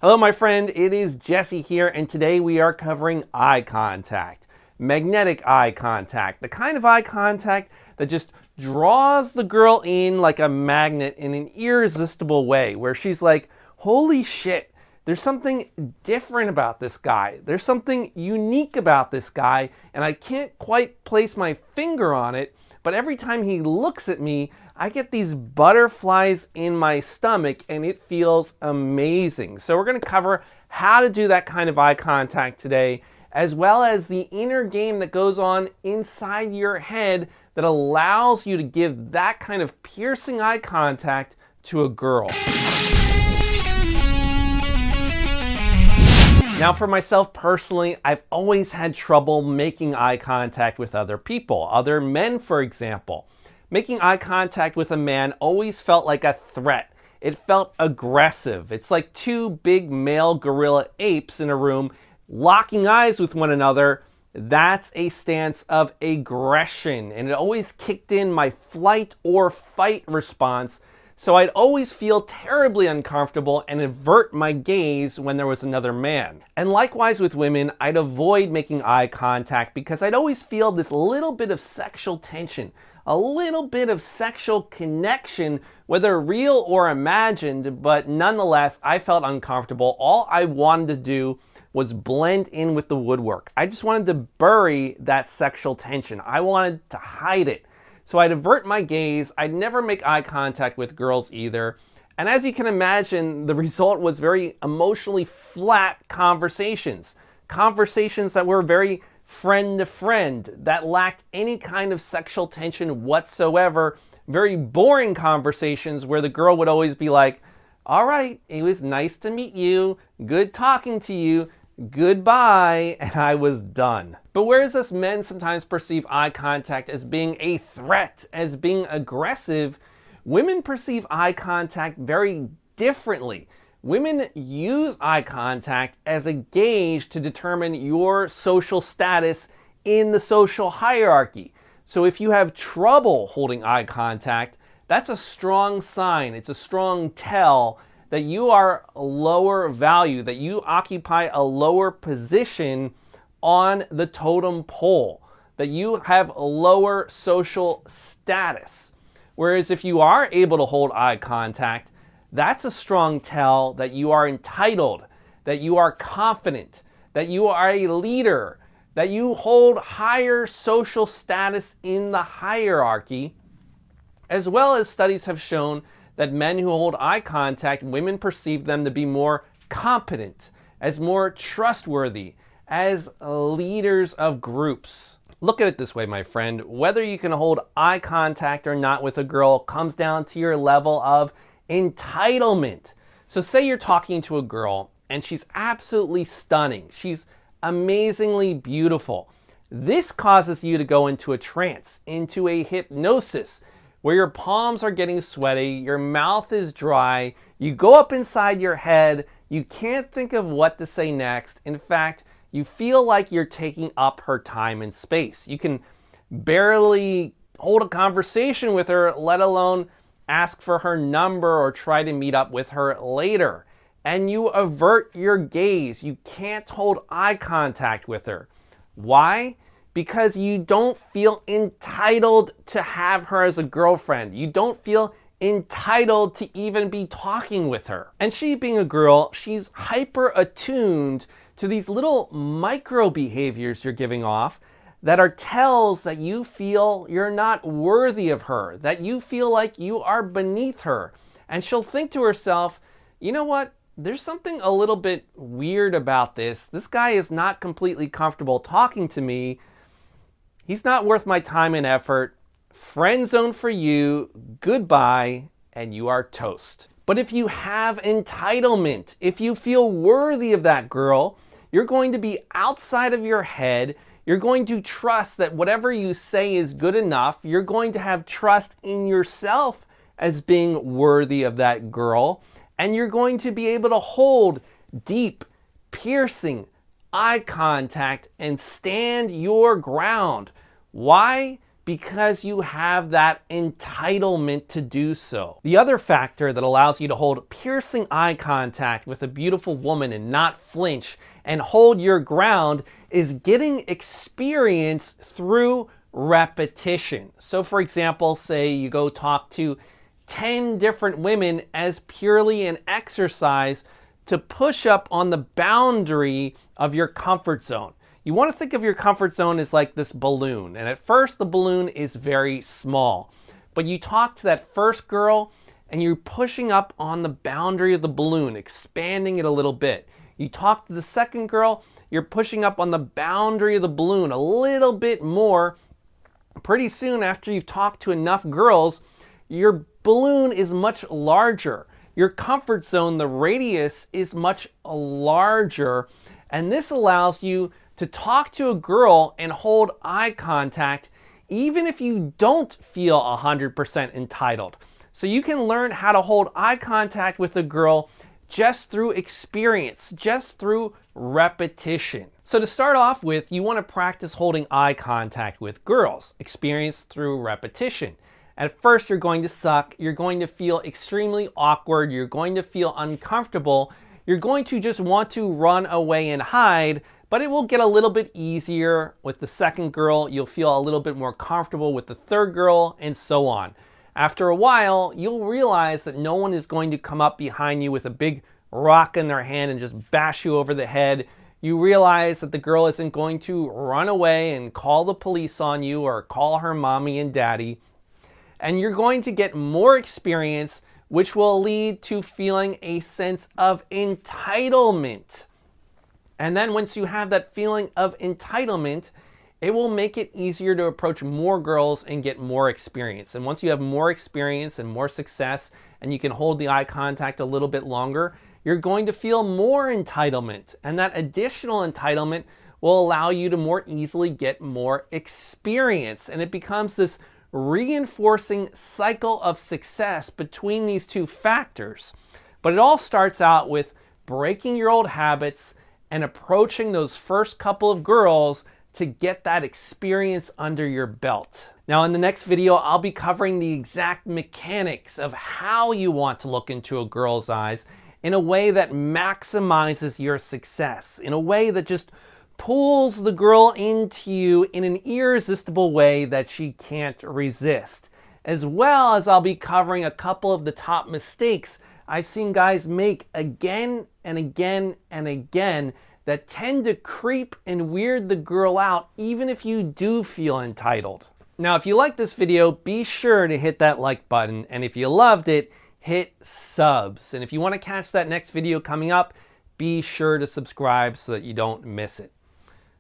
Hello, my friend. It is Jesse here, and today we are covering eye contact. Magnetic eye contact. The kind of eye contact that just draws the girl in like a magnet in an irresistible way, where she's like, holy shit, there's something different about this guy. There's something unique about this guy, and I can't quite place my finger on it, but every time he looks at me, I get these butterflies in my stomach and it feels amazing. So we're going to cover how to do that kind of eye contact today, as well as the inner game that goes on inside your head that allows you to give that kind of piercing eye contact to a girl. Now, for myself personally, I've always had trouble making eye contact with other people, other men, for example. Making eye contact with a man always felt like a threat. It felt aggressive. It's like two big male gorilla apes in a room locking eyes with one another. That's a stance of aggression, and it always kicked in my flight or fight response. So I'd always feel terribly uncomfortable and avert my gaze when there was another man. And likewise with women, I'd avoid making eye contact because I'd always feel this little bit of sexual tension, a little bit of sexual connection, whether real or imagined, but nonetheless, I felt uncomfortable. All I wanted to do was blend in with the woodwork. I just wanted to bury that sexual tension. I wanted to hide it. So I'd avert my gaze. I'd never make eye contact with girls either. And as you can imagine, the result was very emotionally flat conversations. Conversations that were very friend to friend, that lacked any kind of sexual tension whatsoever. Very boring conversations where the girl would always be like, all right, it was nice to meet you, good talking to you, goodbye, and I was done. But whereas us men sometimes perceive eye contact as being a threat, as being aggressive, women perceive eye contact very differently. Women use eye contact as a gauge to determine your social status in the social hierarchy. So if you have trouble holding eye contact, that's a strong sign. It's a strong tell that you are lower value, that you occupy a lower position on the totem pole, that you have a lower social status. Whereas if you are able to hold eye contact, that's a strong tell that you are entitled, that you are confident, that you are a leader, that you hold higher social status in the hierarchy, as well as studies have shown that men who hold eye contact, women perceive them to be more competent, as more trustworthy, as leaders of groups. Look at it this way, my friend. Whether you can hold eye contact or not with a girl comes down to your level of entitlement. So say you're talking to a girl and she's absolutely stunning. She's amazingly beautiful. This causes you to go into a trance, into a hypnosis, where your palms are getting sweaty, your mouth is dry, you go up inside your head, you can't think of what to say next. In fact, you feel like you're taking up her time and space. You can barely hold a conversation with her, let alone ask for her number or try to meet up with her later. And you avert your gaze. You can't hold eye contact with her. Why? Because you don't feel entitled to have her as a girlfriend. You don't feel entitled to even be talking with her. And she, being a girl, she's hyper attuned to these little micro behaviors you're giving off that are tells that you feel you're not worthy of her, that you feel like you are beneath her. And she'll think to herself, you know what? There's something a little bit weird about this. This guy is not completely comfortable talking to me. He's not worth my time and effort. Friend zone for you. Goodbye. And you are toast. But if you have entitlement, if you feel worthy of that girl, you're going to be outside of your head. You're going to trust that whatever you say is good enough. You're going to have trust in yourself as being worthy of that girl. And you're going to be able to hold deep, piercing eye contact and stand your ground. Why? because you have that entitlement to do so. The other factor that allows you to hold piercing eye contact with a beautiful woman and not flinch and hold your ground is getting experience through repetition. So for example, say you go talk to 10 different women as purely an exercise to push up on the boundary of your comfort zone. You want to think of your comfort zone as like this balloon. And at first the balloon is very small. But you talk to that first girl and you're pushing up on the boundary of the balloon, expanding it a little bit. You talk to the second girl, you're pushing up on the boundary of the balloon a little bit more. Pretty soon after you've talked to enough girls, your balloon is much larger. Your comfort zone, the radius, is much larger. And this allows you to talk to a girl and hold eye contact even if you don't feel 100% entitled. So you can learn how to hold eye contact with a girl just through experience, just through repetition. So to start off with, you want to practice holding eye contact with girls, experience through repetition. At first you're going to suck, you're going to feel extremely awkward, you're going to feel uncomfortable, you're going to just want to run away and hide, but it will get a little bit easier with the second girl, you'll feel a little bit more comfortable with the third girl, and so on. After a while, you'll realize that no one is going to come up behind you with a big rock in their hand and just bash you over the head. You realize that the girl isn't going to run away and call the police on you or call her mommy and daddy. And you're going to get more experience, which will lead to feeling a sense of entitlement. And then once you have that feeling of entitlement, it will make it easier to approach more girls and get more experience. And once you have more experience and more success, and you can hold the eye contact a little bit longer, you're going to feel more entitlement. And that additional entitlement will allow you to more easily get more experience. And it becomes this reinforcing cycle of success between these two factors. But it all starts out with breaking your old habits and approaching those first couple of girls to get that experience under your belt. Now in the next video, I'll be covering the exact mechanics of how you want to look into a girl's eyes in a way that maximizes your success, in a way that just pulls the girl into you in an irresistible way that she can't resist. As well as I'll be covering a couple of the top mistakes I've seen guys make again and again and again that tend to creep and weird the girl out even if you do feel entitled. Now if you like this video, be sure to hit that like button, and if you loved it, hit subs. And if you want to catch that next video coming up, be sure to subscribe so that you don't miss it.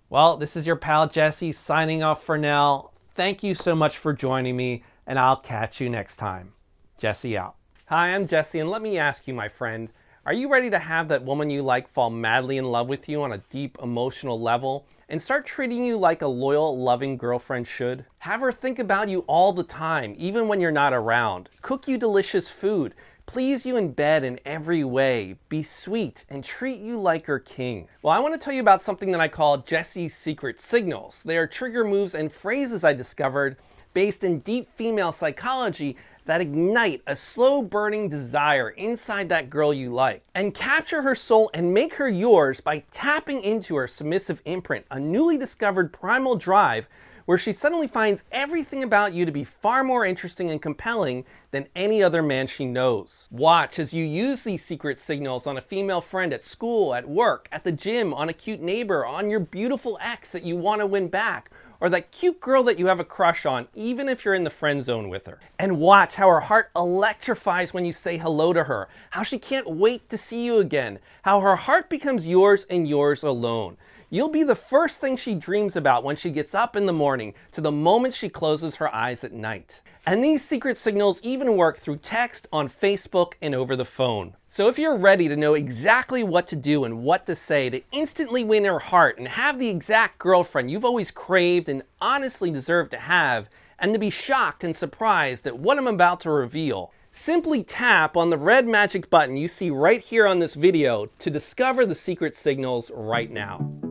Well, this is your pal Jesse signing off for now. Thank you so much for joining me, and I'll catch you next time. Jesse out. Hi, I'm Jesse, and let me ask you, my friend, are you ready to have that woman you like fall madly in love with you on a deep emotional level and start treating you like a loyal, loving girlfriend should? Have her think about you all the time, even when you're not around. Cook you delicious food, please you in bed in every way, be sweet, and treat you like her king. Well, I want to tell you about something that I call Jesse's secret signals. They are trigger moves and phrases I discovered based in deep female psychology that ignite a slow burning desire inside that girl you like, and capture her soul and make her yours by tapping into her submissive imprint, a newly discovered primal drive where she suddenly finds everything about you to be far more interesting and compelling than any other man she knows. Watch as you use these secret signals on a female friend at school, at work, at the gym, on a cute neighbor, on your beautiful ex that you want to win back, or that cute girl that you have a crush on, even if you're in the friend zone with her. And watch how her heart electrifies when you say hello to her, how she can't wait to see you again, how her heart becomes yours and yours alone. You'll be the first thing she dreams about when she gets up in the morning to the moment she closes her eyes at night. And these secret signals even work through text, on Facebook, and over the phone. So if you're ready to know exactly what to do and what to say to instantly win her heart and have the exact girlfriend you've always craved and honestly deserve to have, and to be shocked and surprised at what I'm about to reveal, simply tap on the red magic button you see right here on this video to discover the secret signals right now.